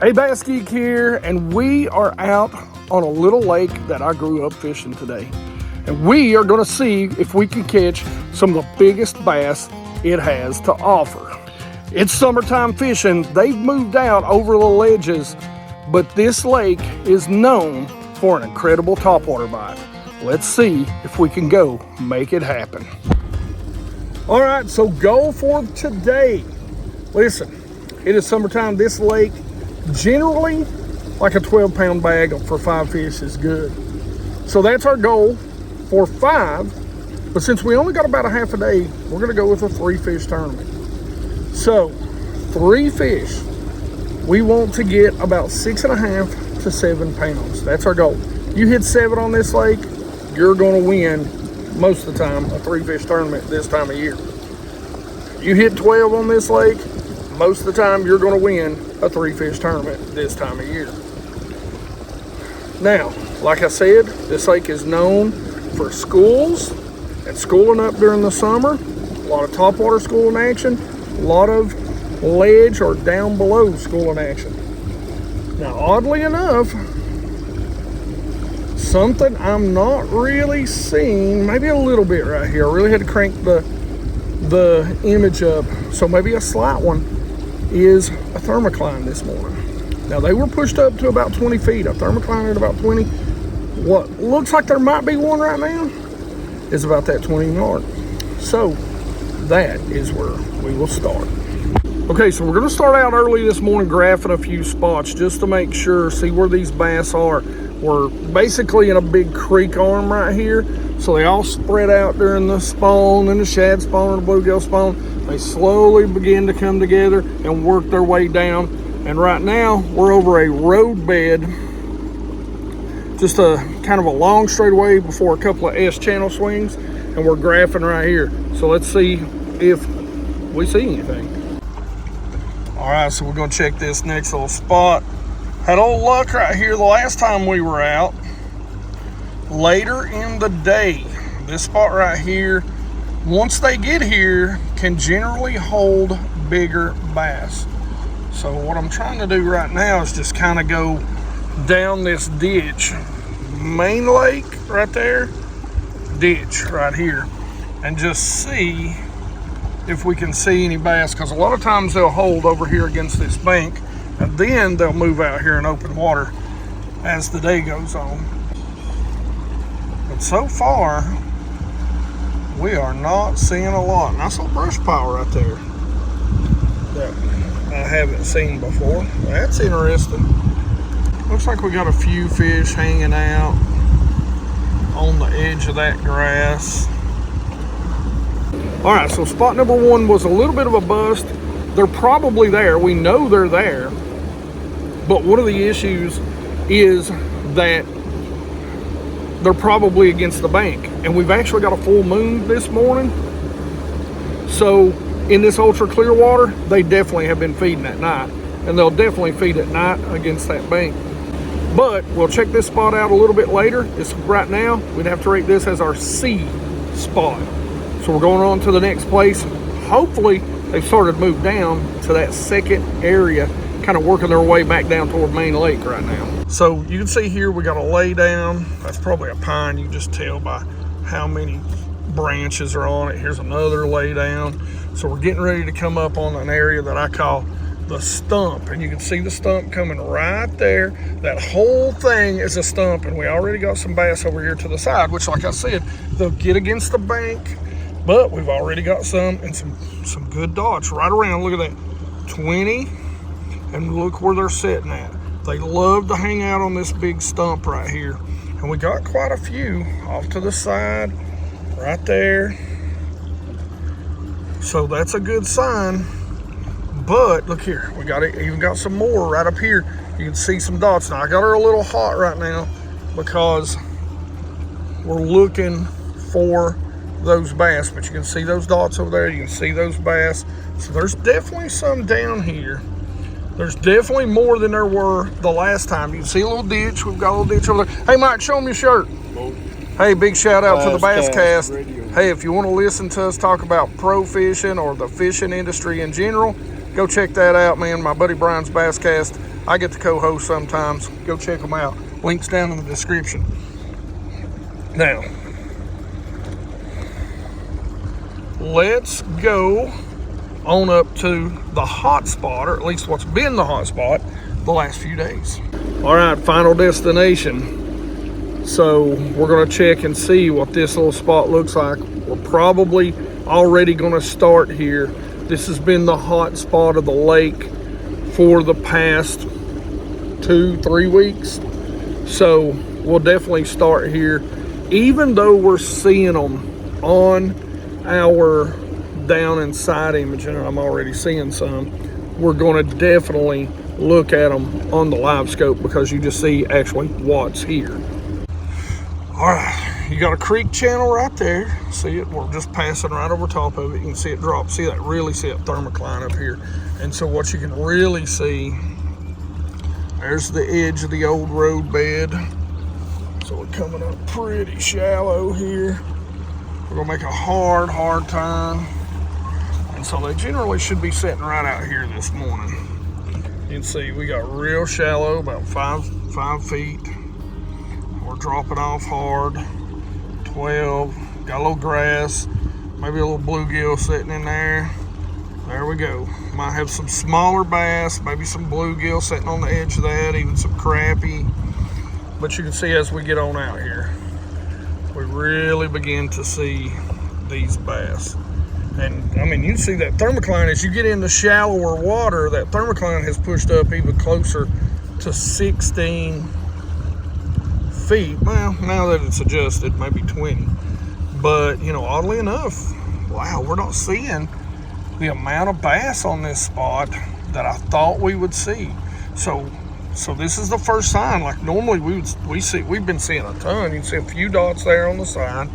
Hey, BassGeek here, and we are out on a little lake that I grew up fishing today. And we are gonna see if we can catch some of the biggest bass it has to offer. It's summertime fishing. They've moved out over the ledges, but this lake is known for an incredible topwater bite. Let's see if we can go make it happen. All right, so goal for today. Listen, it is summertime. This lake, generally, like a 12-pound bag for 5 fish is good. So that's our goal for 5. But since we only got about a half a day, we're gonna go with a 3-fish tournament. So 3 fish, we want to get about 6.5 to 7 pounds. That's our goal. You hit 7 on this lake, you're gonna win most of the time a 3-fish tournament this time of year. You hit 12 on this lake, most of the time you're going to win a 3-fish tournament this time of year. Now, like I said, this lake is known for schools and schooling up during the summer. A lot of topwater schooling action, a lot of ledge or down below schooling action. Now, oddly enough, something I'm not really seeing, maybe a little bit right here. I really had to crank the image up, so maybe a slight one, is a thermocline this morning. Now they were pushed up to about 20 feet. A thermocline at about 20. What looks like there might be one right now is about that 20 mark. So that is where we will start. Okay, so we're gonna start out early this morning graphing a few spots just to make sure, see where these bass are. We're basically in a big creek arm right here. So they all spread out during the spawn and the shad spawn and the bluegill spawn. They slowly begin to come together and work their way down. And right now we're over a road bed, just a kind of a long straightaway before a couple of S channel swings, and we're graphing right here. So let's see if we see anything. All right, so we're gonna check this next little spot. Had old luck right here the last time we were out. Later in the day, this spot right here, once they get here, can generally hold bigger bass. So what I'm trying to do right now is just kind of go down this ditch, main lake right there, ditch right here, and just see if we can see any bass, because a lot of times they'll hold over here against this bank, and then they'll move out here in open water as the day goes on. But so far, we are not seeing a lot. Nice little brush pile right there that I haven't seen before. That's interesting. Looks like we got a few fish hanging out on the edge of that grass. All right, so spot number 1 was a little bit of a bust. They're probably there. We know they're there. But one of the issues is that they're probably against the bank, and we've actually got a full moon this morning. So in this ultra clear water, they definitely have been feeding at night, and they'll definitely feed at night against that bank. But we'll check this spot out a little bit later. It's right now, we'd have to rate this as our C spot. So we're going on to the next place. Hopefully they've started to move down to that second area, kind of working their way back down toward main lake right now. So you can see here we got a lay down. That's probably a pine. You can just tell by how many branches are on it. Here's another lay down. So we're getting ready to come up on an area that I call the stump, and you can see the stump coming right there. That whole thing is a stump, and we already got some bass over here to the side, which, like I said, they'll get against the bank, but we've already got some, and some good dots right around. Look at that, 20, and look where they're sitting at. They love to hang out on this big stump right here. And we got quite a few off to the side right there. So that's a good sign. But look here, we got it, even got some more right up here. You can see some dots. Now I got her a little hot right now because we're looking for those bass, but you can see those dots over there. You can see those bass. So there's definitely some down here. There's definitely more than there were the last time. You can see a little ditch. We've got a little ditch over there. Hey, Mike, show them your shirt. Hey, big shout out to the BassCast. Hey, if you want to listen to us talk about pro fishing or the fishing industry in general, Go check that out, man. My buddy Brian's Basscast. I get to co-host sometimes. Go check them out. Links down in the description. Now, let's go on up to the hotspot, or at least what's been the hotspot the last few days. All right, final destination. So we're gonna check and see what this little spot looks like. We're probably already gonna start here. This has been the hot spot of the lake for the past 2-3 weeks. So we'll definitely start here. Even though we're seeing them on our down and side image, and I'm already seeing some, we're gonna definitely look at them on the live scope because you just see actually what's here. All right, you got a creek channel right there. See it? We're just passing right over top of it. You can see it drop. See that? Really see that thermocline up here. And so what you can really see, there's the edge of the old road bed. So we're coming up pretty shallow here. We're gonna make a hard turn. And so they generally should be sitting right out here this morning. You can see we got real shallow, about five feet. We're dropping off hard, 12, got a little grass, maybe a little bluegill sitting in there. There we go. Might have some smaller bass, maybe some bluegill sitting on the edge of that, even some crappie. But you can see as we get on out here, we really begin to see these bass. And I mean, you see that thermocline as you get into shallower water, that thermocline has pushed up even closer to 16 feet. Well, now that it's adjusted, maybe 20. But, you know, oddly enough, wow, we're not seeing the amount of bass on this spot that I thought we would see. So this is the first sign. Like normally we've been seeing a ton. You can see a few dots there on the side.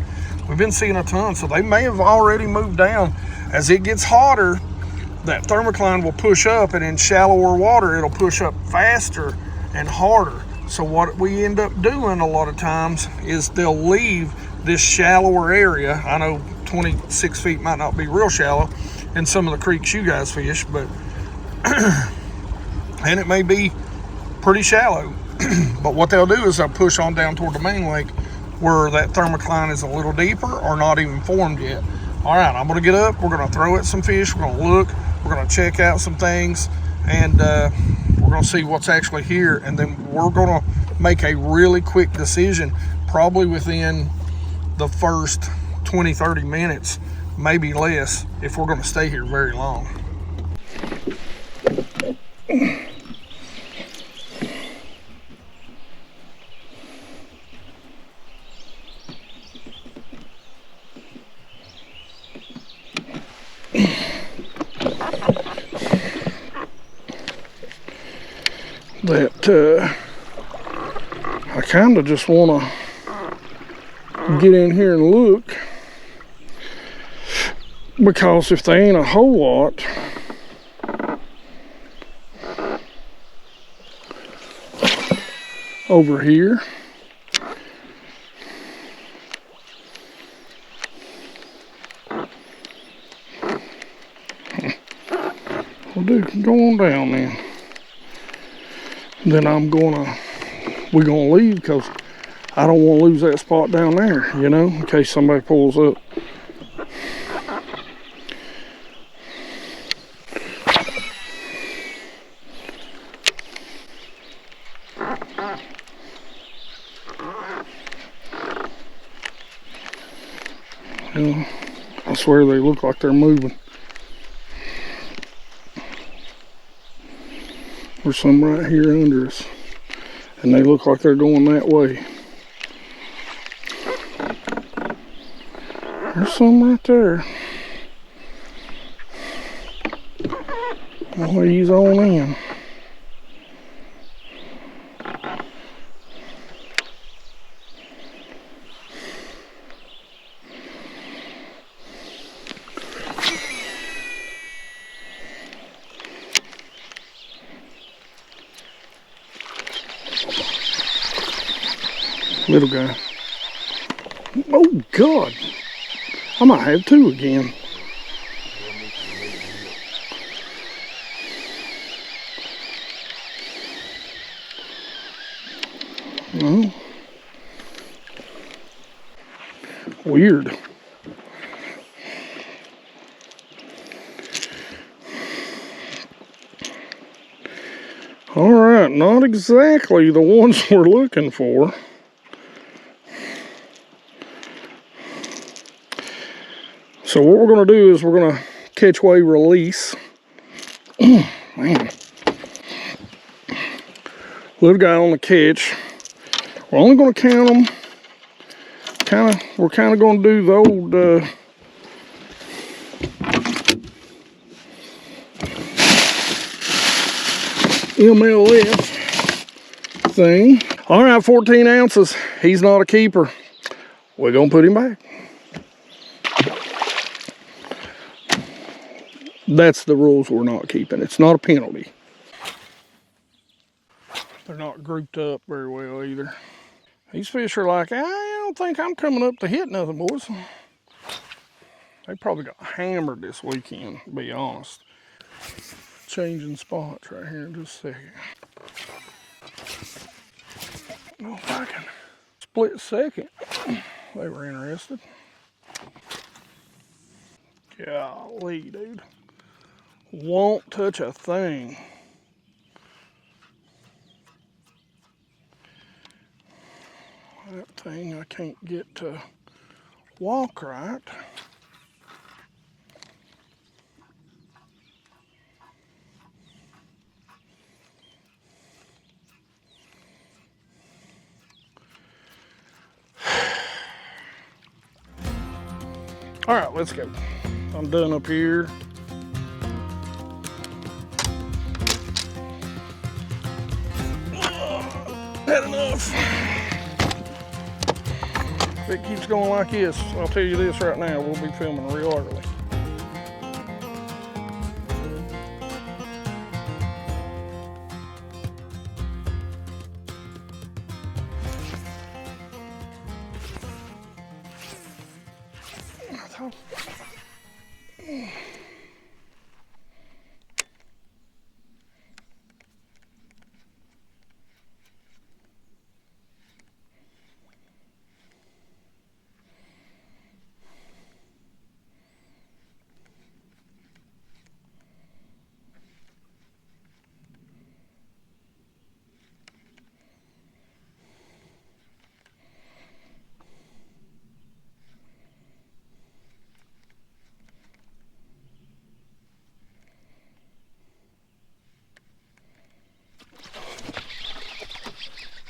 We've been seeing a ton, so they may have already moved down. As it gets hotter, that thermocline will push up, and in shallower water, it'll push up faster and harder. So what we end up doing a lot of times is they'll leave this shallower area. I know 26 feet might not be real shallow in some of the creeks you guys fish, but and it may be pretty shallow. But what they'll do is they'll push on down toward the main lake where that thermocline is a little deeper or not even formed yet. All right, I'm gonna get up, we're gonna throw at some fish, we're gonna look, we're gonna check out some things, and we're gonna see what's actually here, and then we're gonna make a really quick decision, probably within the first 20-30 minutes, maybe less, if we're gonna stay here very long. That I kind of just want to get in here and look, because if there ain't a whole lot, over here, we'll go on down then. Then we're gonna leave, because I don't want to lose that spot down there, you know, in case somebody pulls up. You know, I swear they look like they're moving. There's some right here under us, and they look like they're going that way. There's some right there. I'll ease on in. Little guy. Oh God, I might have two again. No. Weird. All right, not exactly the ones we're looking for. So what we're going to do is we're going to catch, weigh, release. Man. Little guy on the catch. We're only going to count them. We're kind of going to do the old MLF thing. All right, 14 ounces. He's not a keeper. We're going to put him back. That's the rules we're not keeping. It's not a penalty. They're not grouped up very well either. These fish are like, I don't think I'm coming up to hit nothing, boys. They probably got hammered this weekend, to be honest. Changing spots right here in just a second. Oh, if I can split second. They were interested. Golly, dude. Won't touch a thing. That thing I can't get to walk right. All right, let's go. I'm done up here. Had enough. If it keeps going like this, I'll tell you this right now, we'll be filming real early.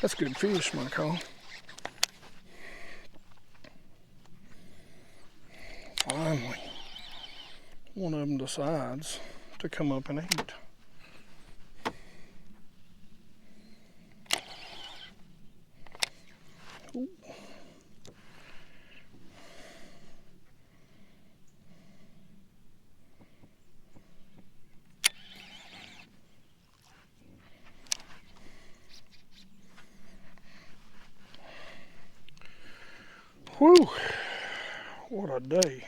That's good fish, my call. Finally, one of them decides to come up and eat. Ooh. Whew, what a day.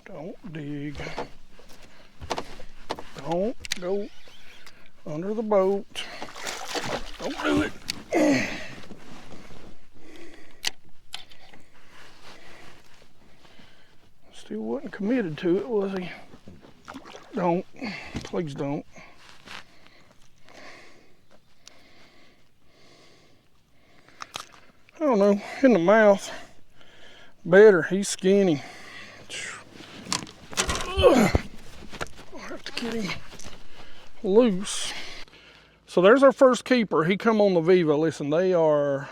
Don't dig. Don't go under the boat. Don't do it. Still wasn't committed to it, was he? Don't. Please don't. I don't know, in the mouth, better, he's skinny. I'll have to get him loose. So there's our first keeper. He come on the Viva. Listen, they are,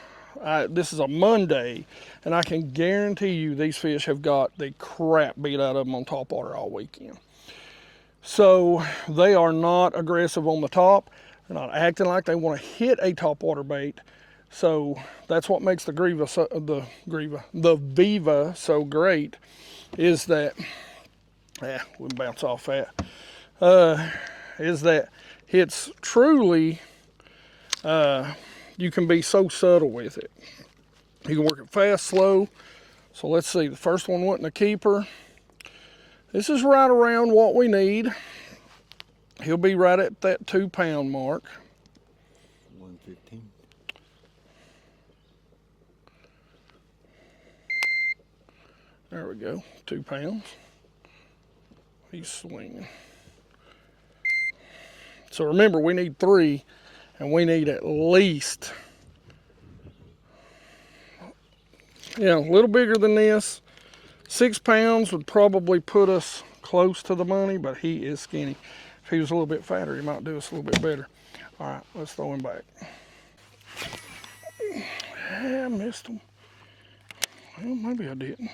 this is a Monday, and I can guarantee you these fish have got the crap beat out of them on Topwater all weekend. So they are not aggressive on the top. They're not acting like they want to hit a topwater bait. So that's what makes the Viva so great, is that, we'll bounce off that, is that it's truly, you can be so subtle with it. You can work it fast, slow. So let's see, the first one wasn't a keeper. This is right around what we need. He'll be right at that 2 pound mark. 115. There we go, 2 pounds. He's swinging. So remember, we need 3, and we need at least, a little bigger than this. 6 pounds would probably put us close to the money, but he is skinny. If he was a little bit fatter, he might do us a little bit better. All right, let's throw him back. Yeah, I missed him. Well, maybe I didn't.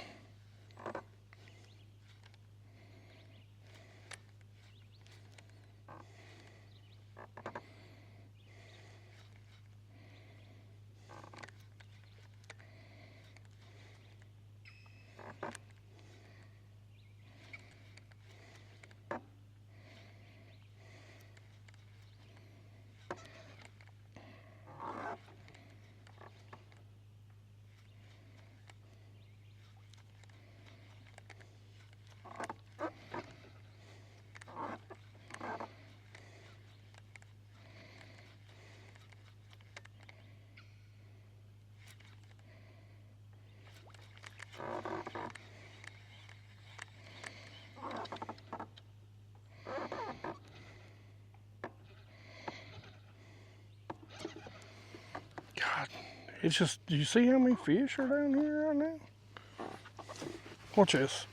God, it's just, do you see how many fish are down here right now? Watch this.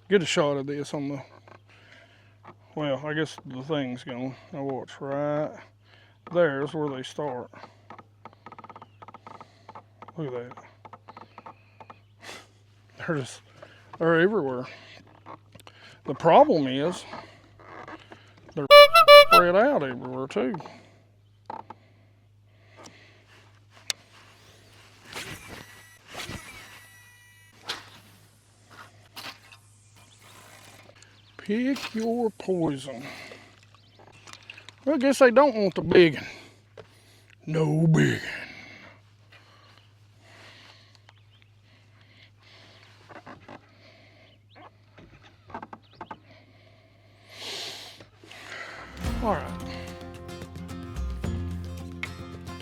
Get a shot of this on the, well, I guess the thing's going. Now watch, right there's where they start. Look at that. They're everywhere. The problem is, they're spread out everywhere too. Pick your poison. Well, I guess they don't want the big one. No big one. All right.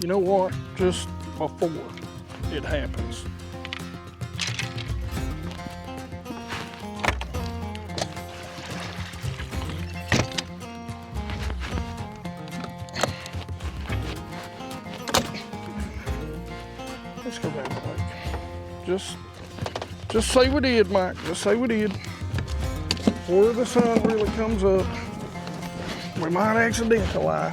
You know what? Just before it happens, let's go back to the lake. Just say we did, Mike. Just say we did. Before the sun really comes up, we might accidentally.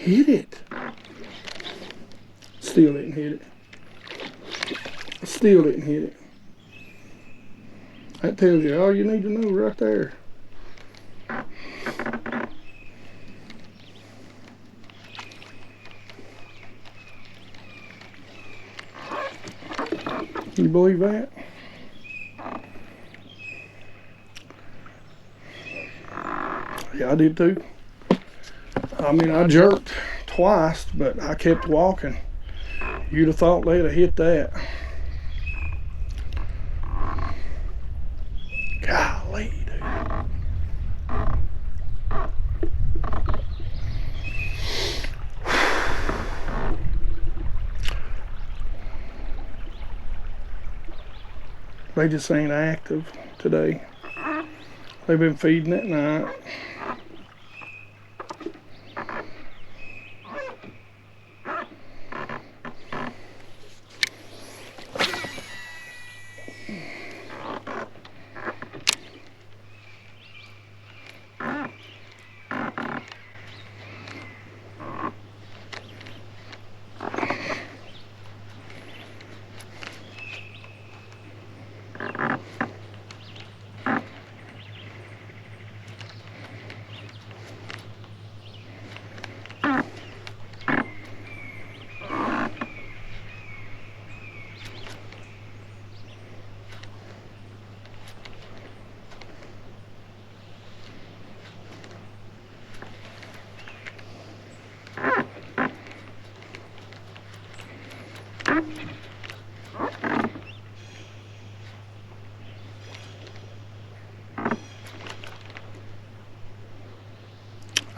Hit it. Still didn't hit it. Still didn't hit it. That tells you all you need to know right there. You believe that? Yeah, I did too. I mean, I jerked twice, but I kept walking. You'd have thought they'd have hit that. Golly, dude. They just ain't active today. They've been feeding at night.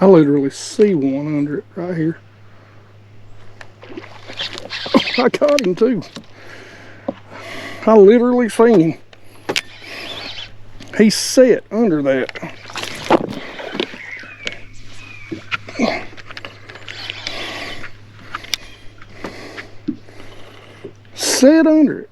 I literally see one under it right here. I caught him too. I literally seen him. He set under that. Set under it.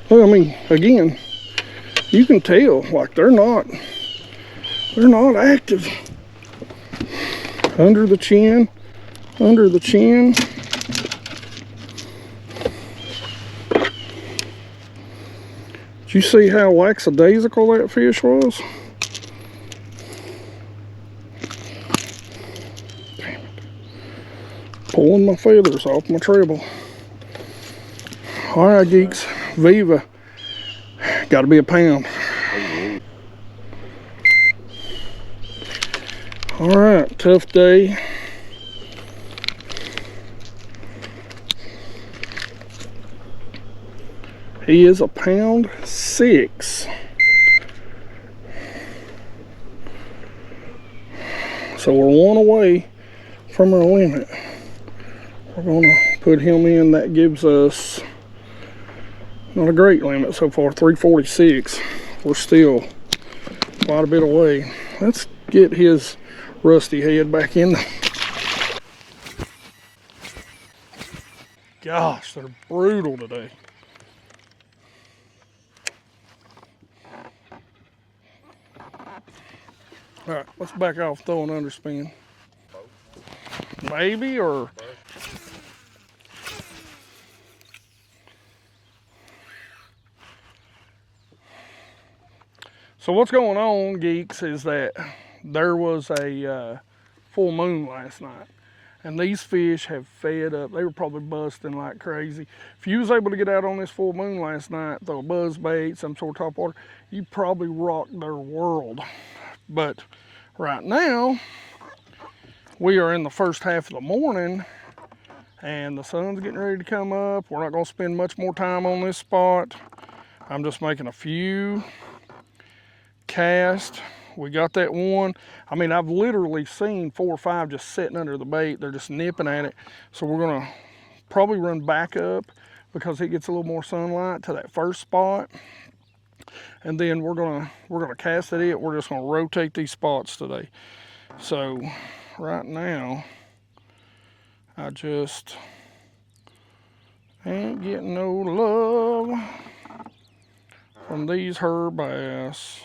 Well, I mean, again, you can tell, like they're not active. Under the chin, under the chin. Did you see how lackadaisical that fish was? Damn it. Pulling my feathers off my treble. All right, geeks, Viva. Got to be a pound. All right, tough day. He is a pound 6. So we're one away from our limit. We're gonna put him in. That gives us not a great limit so far, 346. We're still quite a bit away. Let's get his rusty head back in. Gosh, they're brutal today. All right, let's back off, throw an underspin. Maybe, or... So what's going on, geeks, is that there was a full moon last night. And these fish have fed up. They were probably busting like crazy. If you was able to get out on this full moon last night, throw a buzz bait, some sort of topwater, you probably rocked their world. But right now, we are in the first half of the morning and the sun's getting ready to come up. We're not gonna spend much more time on this spot. I'm just making a few casts. We got that one. I mean, I've literally seen 4 or 5 just sitting under the bait. They're just nipping at it. So we're gonna probably run back up because it gets a little more sunlight to that first spot. And then we're gonna cast at it. We're just gonna rotate these spots today. So right now, I just ain't getting no love from these her bass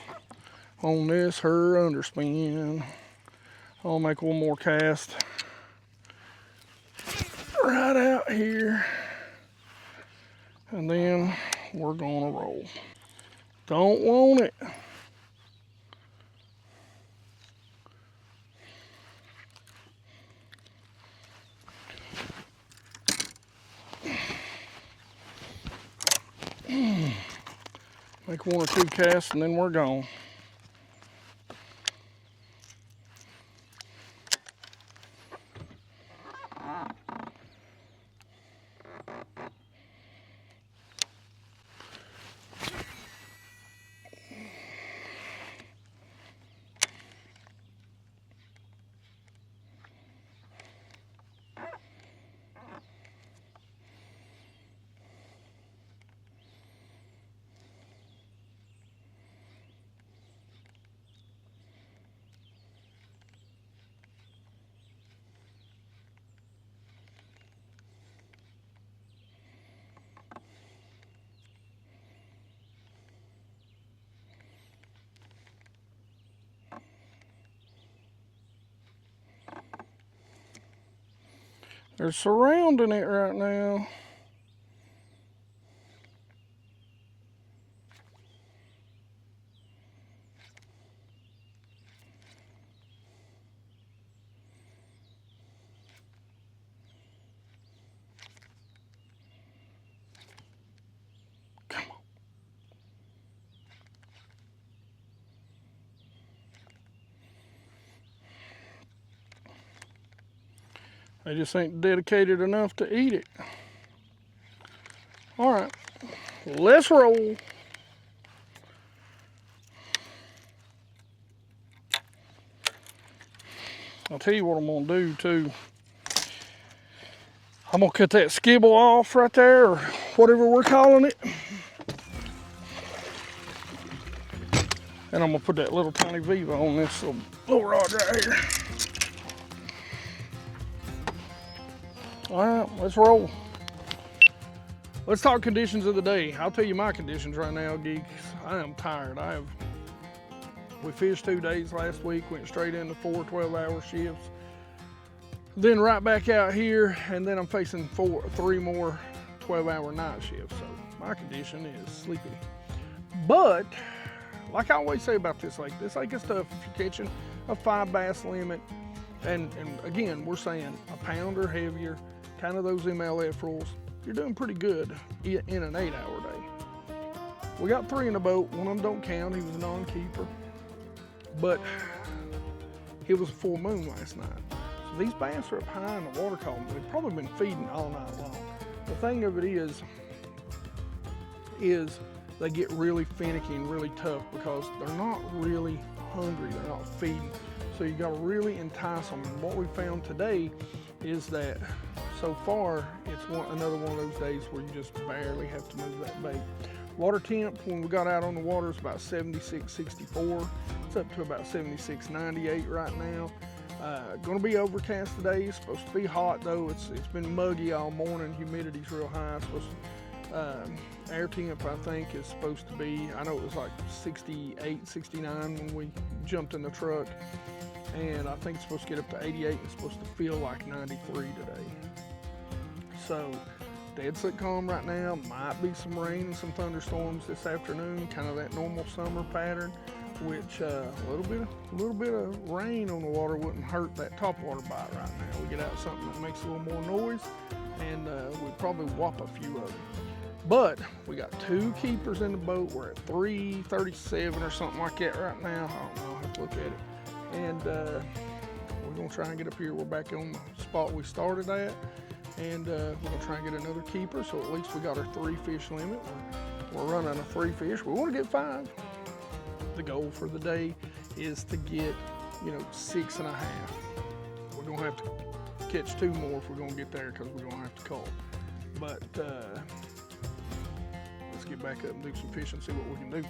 on this her underspin. I'll make one more cast right out here, and then we're gonna roll. Don't want it. Make 1 or 2 casts and then we're gone. They're surrounding it right now. Come on. They just ain't dedicated enough to eat it. All right, let's roll. I'll tell you what I'm gonna do too. I'm gonna cut that skibble off right there, or whatever we're calling it. And I'm gonna put that little tiny Viva on this little rod right here. All right, let's roll. Let's talk conditions of the day. I'll tell you my conditions right now, geeks. I am tired. We fished 2 days last week, went straight into 4 12-hour shifts. Then right back out here, and then I'm facing 3 more 12-hour night shifts. So my condition is sleepy. But, like I always say about this lake is tough if you're catching a 5 bass limit. And again, we're saying a pound or heavier, kind of those MLF rules. You're doing pretty good in an 8-hour day. We got 3 in the boat. One of them don't count. He was a non-keeper. But it was a full moon last night. So these bass are up high in the water column. They've probably been feeding all night long. The thing of it is they get really finicky and really tough because they're not really hungry. They're not feeding. So you got to really entice them. And what we found today is that so far it's another one of those days where you just barely have to move that bait. Water temp when we got out on the water is about 76, 64. It's up to about 76, 98 right now. Going to be overcast today. It's supposed to be hot though. It's been muggy all morning. Humidity's real high. Air temp I think is supposed to be, I know it was like 68, 69 when we jumped in the truck. And I think it's supposed to get up to 88. It's supposed to feel like 93 today. So dead slick calm right now. Might be some rain and some thunderstorms this afternoon, kind of that normal summer pattern, which a little bit of rain on the water wouldn't hurt that topwater bite right now. We get out something that makes a little more noise, and we'd probably whop a few of them. But we got 2 keepers in the boat. We're at 337 or something like that right now. I don't know, I'll have to look at it. And we're gonna try and get up here. We're back on the spot we started at. And we're gonna try and get another keeper, so at least we got our 3 fish limit. We're running a 3 fish. We want to get 5. The goal for the day is to get, 6.5. We're gonna have to catch 2 more if we're gonna get there because we're gonna have to call. But let's get back up and do some fishing and see what we can do.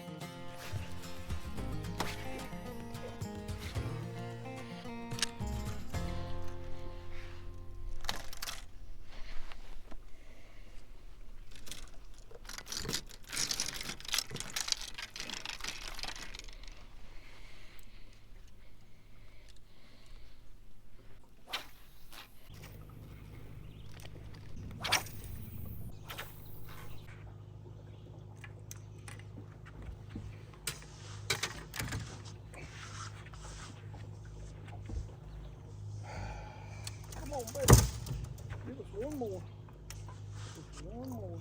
Come on, baby. Give us one more. Just one more.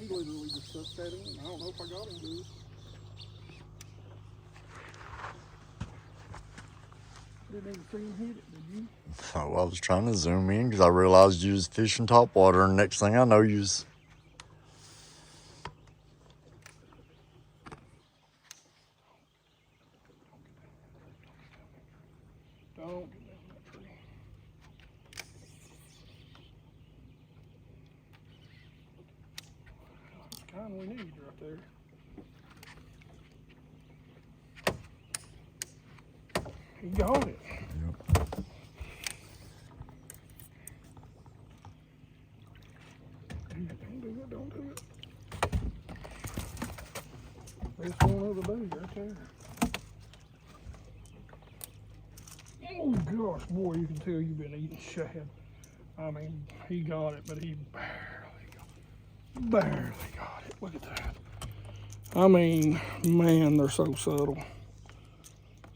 He literally just sucked that in. I don't know if I got him good. Didn't even see him hit it, did you? Oh, I was trying to zoom in because I realized you was fishing topwater, and next thing I know, you was. Don't get down that tree. kind we need right there. He got it. Yep. Don't do it, don't do it. Best one of the day right there. Oh gosh, boy, you can tell you've been eating shad. I mean, he got it, but he barely got it. Look at that. I mean, man, they're so subtle.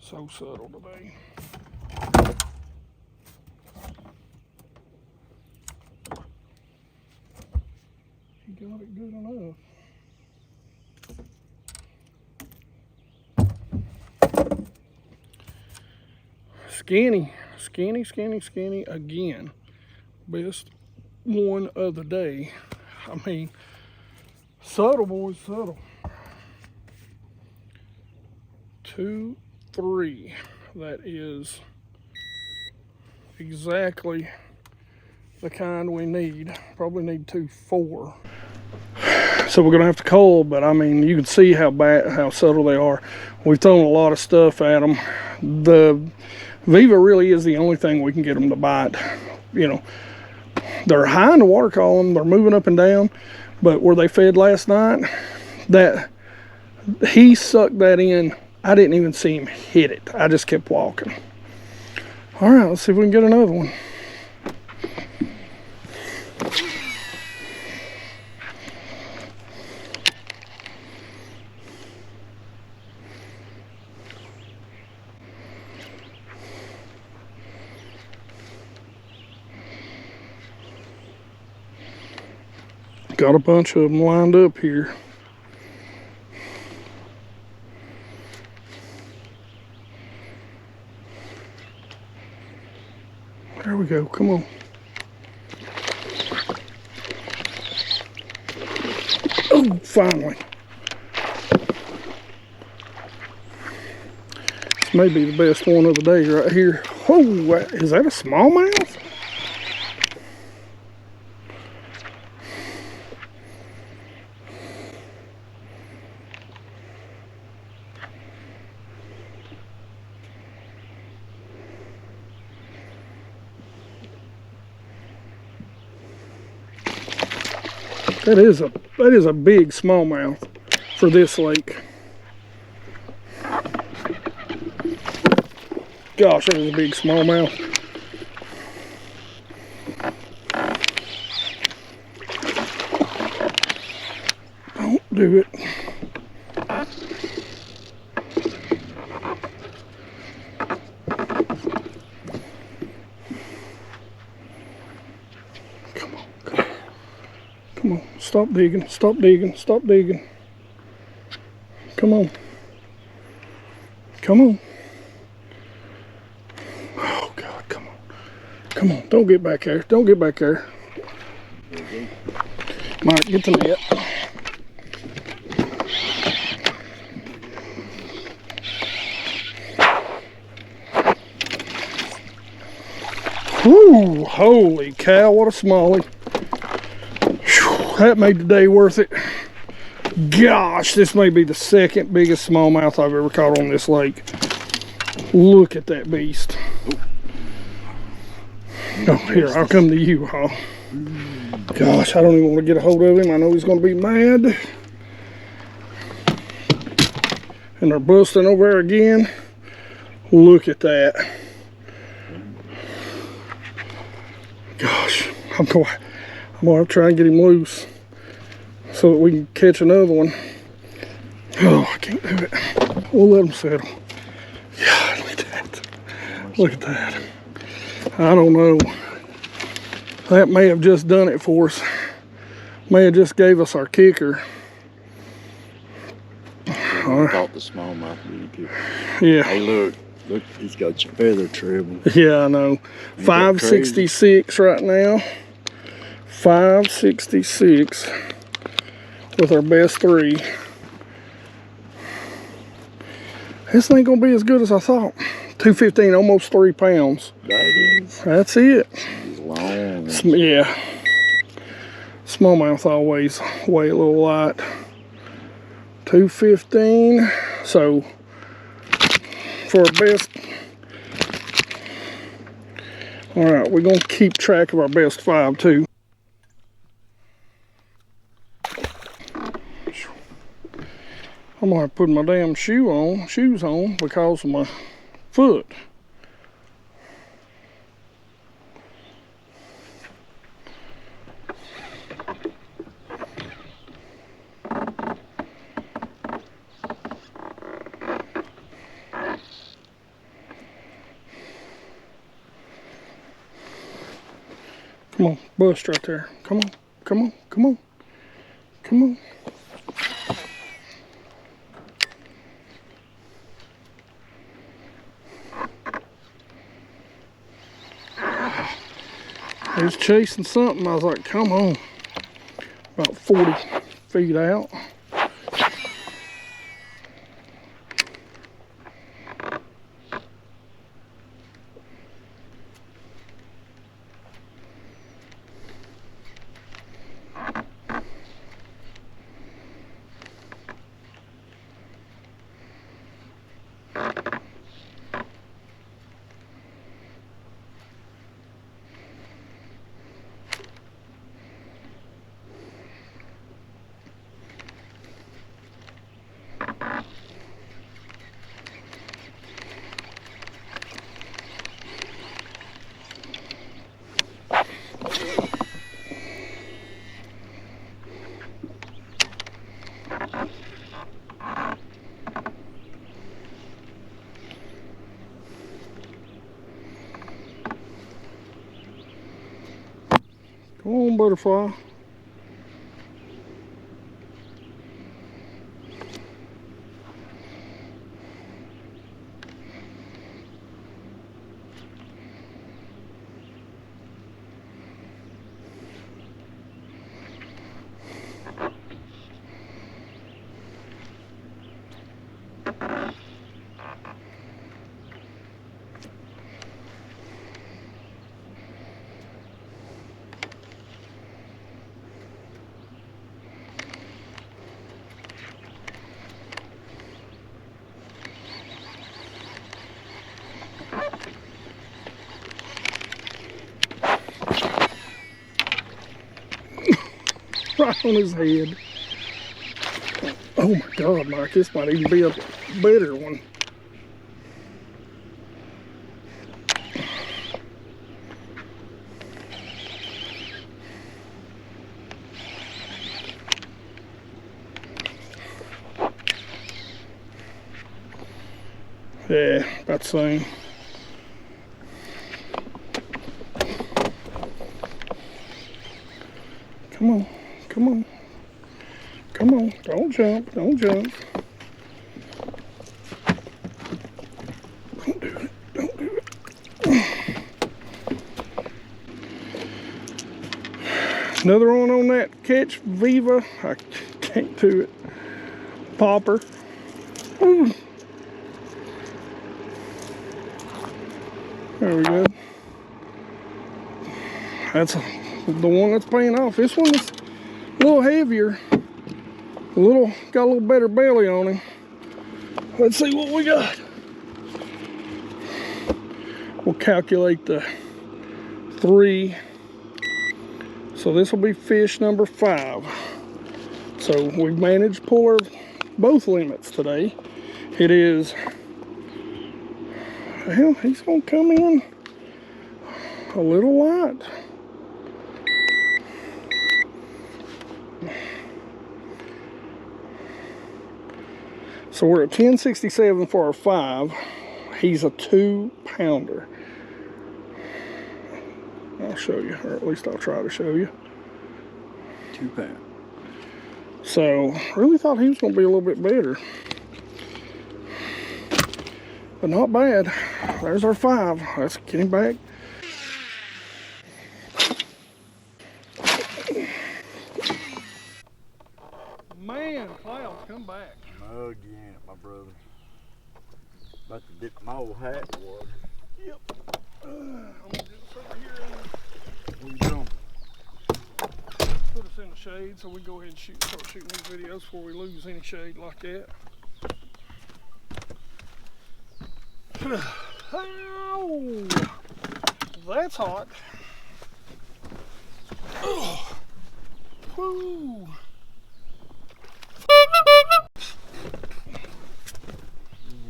So subtle today. He got it good enough. Skinny, skinny, skinny, skinny again. Best one of the day. I mean, subtle, boys, subtle. 2, 3. That is exactly the kind we need. Probably need 2, 4. So we're gonna have to cull, but I mean, you can see how subtle they are. We've thrown a lot of stuff at them. The Viva really is the only thing we can get them to bite. You know, they're high in the water column, they're moving up and down, but where they fed last night, that he sucked that in. I didn't even see him hit it. I just kept walking. All right, let's see if we can get another one. Got a bunch of them lined up here. There we go, come on. Oh, finally. This may be the best one of the day right here. Oh, is that a smallmouth? That is a big smallmouth for this lake. Gosh, that is a big smallmouth. Don't do it. Come on, stop digging, stop digging, stop digging. Come on. Come on. Oh God, come on. Come on, don't get back there, don't get back there. Mike, get the net. Whoo, holy cow, what a smallie. That made the day worth it. Gosh, this may be the second biggest smallmouth I've ever caught on this lake. Look at that beast. Oh, here, I'll come to you, huh? Gosh, I don't even want to get a hold of him. I know he's going to be mad. And they're busting over there again. Look at that. Gosh, I'm going to try and get him loose so that we can catch another one. Oh, I can't do it. We'll let him settle. Yeah, look at that. Look at that. I don't know. That may have just done it for us. May have just gave us our kicker. Caught the smallmouth really. Yeah. Hey, look, he's got your feather tribble. Yeah, I know. 566 right now. 566 with our best 3. This ain't gonna be as good as I thought. 215, almost 3 pounds. That is. That's it. He's long. Yeah. Smallmouth always weigh a little light. 215. So for our best, all right, we're gonna keep track of our best 5 too. I'm gonna put my damn shoes on because of my foot. Come on, bust right there. Come on, come on, come on, come on. He was chasing something. I was like, come on. About 40 feet out. Come on, butterfly. Right on his head. Oh my God, Mike, this might even be a better one. Yeah, about the same. Come on, come on, come on, don't jump, don't jump. Don't do it, don't do it. Another one on that catch, Viva. I can't do it. Popper. Ooh. There we go. That's the one that's paying off. This one is a little heavier. Got a little better belly on him. Let's see what we got. We'll calculate the 3. So this will be fish number 5. So we've managed to pull both limits today. It is, well, he's gonna come in a little light. So we're at 1067 for our 5. He's a 2-pounder. I'll show you, or at least I'll try to show you. 2 pound. So really thought he was going to be a little bit better, but not bad. There's our 5. Let's get him back. Man, Clouds, come back. Again, my brother. About to dip my old hat in the water. Yep. I'm gonna do this over here. What are you doing? Put a us in the shade, so we go ahead and start shooting these videos before we lose any shade like that. Oh, that's hot. Oh, woo.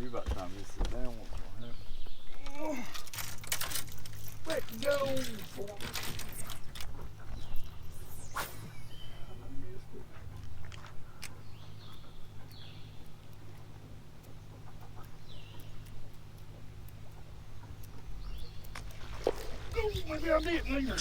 You about time to sit down. Let go for me. Maybe I didn't either.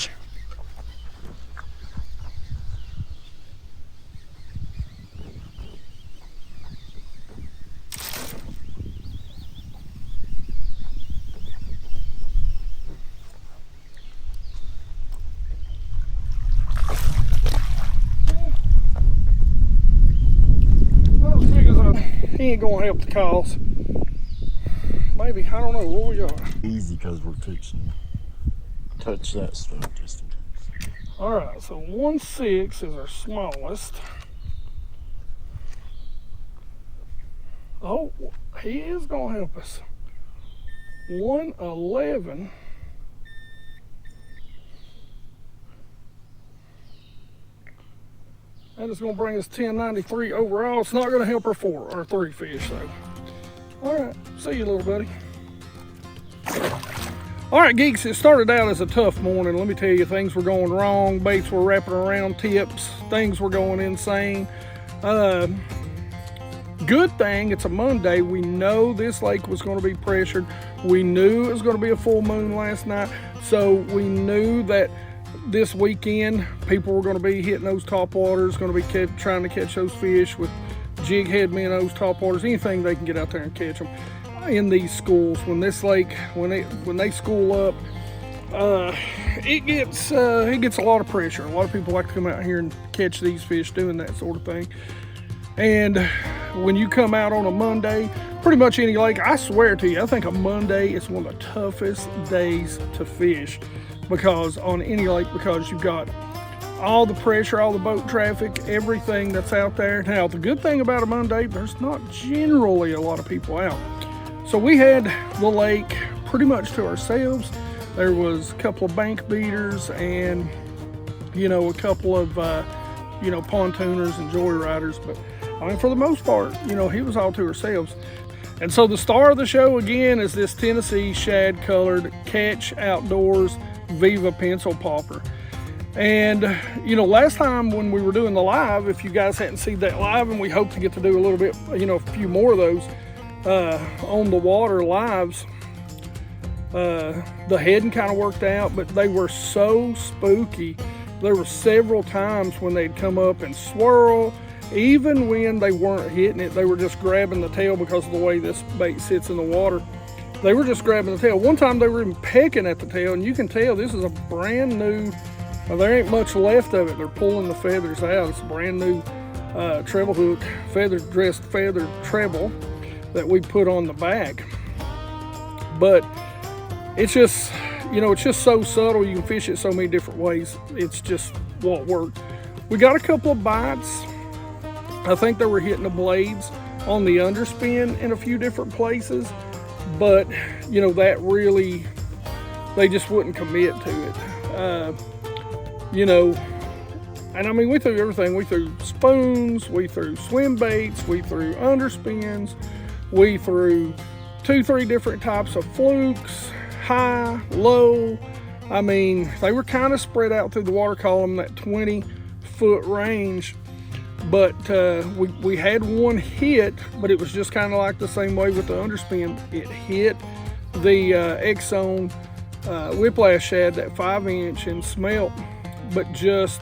He ain't gonna help the cause. Maybe, I don't know, what we got? Easy, because we're fixing to touch that stuff just in case. Alright, so 1.6 is our smallest. Oh, he is gonna help us. 1.11. That is going to bring us 10.93 overall. It's not going to help our 4 or 3 fish though. All right, see you, little buddy. All right, geeks, it started out as a tough morning. Let me tell you, things were going wrong. Baits were wrapping around tips. Things were going insane. Good thing it's a Monday. We know this lake was going to be pressured. We knew it was going to be a full moon last night. So we knew that this weekend people were going to be hitting those top waters, going to be trying to catch those fish with jig head minnows, top waters, anything they can get out there and catch them in these schools. When this lake, when they school up, it gets a lot of pressure. A lot of people like to come out here and catch these fish doing that sort of thing. And when you come out on a Monday, pretty much any lake, I swear to you, I think a Monday is one of the toughest days to fish. Because on any lake, because you've got all the pressure, all the boat traffic, everything that's out there. Now, the good thing about a Monday, there's not generally a lot of people out. So we had the lake pretty much to ourselves. There was a couple of bank beaters and, you know, a couple of, you know, pontooners and joyriders. But I mean, for the most part, you know, he was all to ourselves. And so the star of the show again is this Tennessee shad colored Catch Outdoors Viva pencil popper. And you know, last time when we were doing the live, if you guys hadn't seen that live, and we hope to get to do a little bit, you know, a few more of those on the water lives, the heading kind of worked out, but they were so spooky. There were several times when they'd come up and swirl. Even when they weren't hitting it, they were just grabbing the tail because of the way this bait sits in the water. They were just grabbing the tail. One time they were even pecking at the tail, and you can tell this is a brand new, there ain't much left of it. They're pulling the feathers out. It's a brand new treble hook, dressed feather treble that we put on the back. But it's just, you know, it's just so subtle. You can fish it so many different ways. It's just what worked. We got a couple of bites. I think they were hitting the blades on the underspin in a few different places. But, you know, that really, they just wouldn't commit to it. You know, and I mean, we threw everything. We threw spoons, we threw swim baits, we threw underspins, we threw 2-3 different types of flukes, high, low. I mean, they were kind of spread out through the water column, that 20-foot range. But we had one hit, but it was just kind of like the same way with the underspin. It hit the Exxon whiplash shad, that 5-inch, and smelt, but just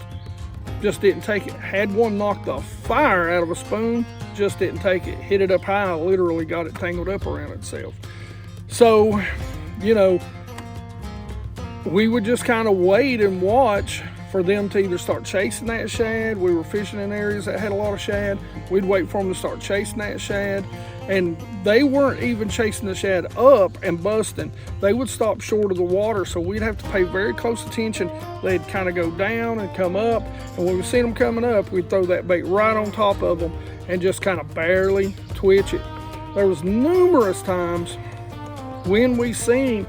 didn't take it. Had one knock the fire out of a spoon, just didn't take it. Hit it up high, literally got it tangled up around itself. So, you know, we would just kind of wait and watch for them to either start chasing that shad. We were fishing in areas that had a lot of shad. We'd wait for them to start chasing that shad. And they weren't even chasing the shad up and busting. They would stop short of the water, so we'd have to pay very close attention. They'd kind of go down and come up, and when we seen them coming up, we'd throw that bait right on top of them and just kind of barely twitch it. There was numerous times when we seen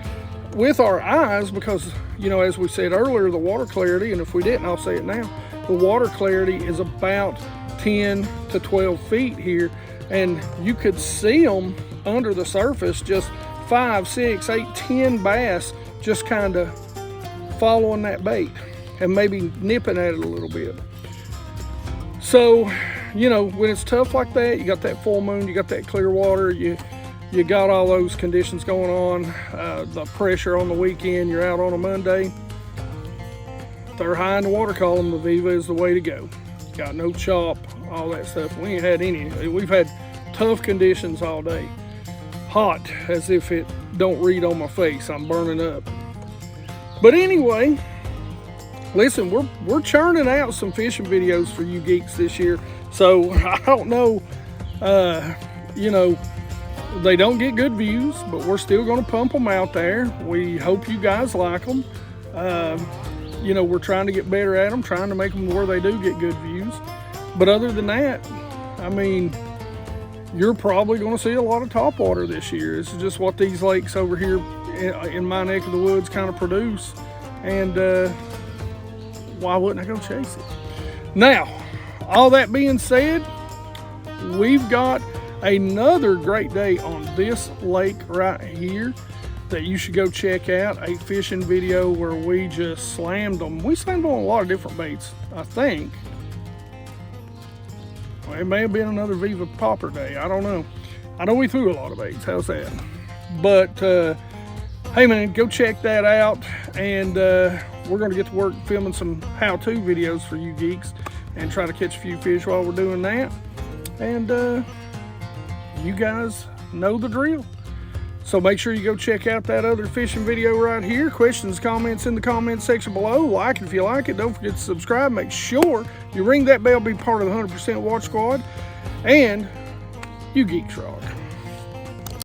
with our eyes, because, you know, as we said earlier, the water clarity, and if we didn't, I'll say it now, the water clarity is about 10 to 12 feet here, and you could see them under the surface, just 5, 6, 8, 10 bass just kind of following that bait and maybe nipping at it a little bit. So, you know, when it's tough like that, you got that full moon, you got that clear water, you got all those conditions going on, the pressure on the weekend, you're out on a Monday, they're high in the water column, the Viva is the way to go. Got no chop, all that stuff. We ain't had any. We've had tough conditions all day. Hot, as if it don't read on my face. I'm burning up. But anyway, listen, we're churning out some fishing videos for you geeks this year. So I don't know, you know, they don't get good views, but we're still going to pump them out there. We hope you guys like them. You know, we're trying to get better at them, trying to make them where they do get good views. But other than that, I mean, you're probably going to see a lot of topwater this year. This is just what these lakes over here in my neck of the woods kind of produce. And why wouldn't I go chase it? Now, all that being said, we've got another great day on this lake right here that you should go check out. A fishing video where we just slammed them. We slammed them on a lot of different baits, I think. Well, it may have been another Viva popper day. I don't know. I know we threw a lot of baits. How's that? But hey man, go check that out. And we're going to get to work filming some how-to videos for you geeks and try to catch a few fish while we're doing that. And you guys know the drill. So make sure you go check out that other fishing video right here. Questions, comments in the comment section below. Like it if you like it. Don't forget to subscribe. Make sure you ring that bell, be part of the 100% Watch Squad. And you geeks rock.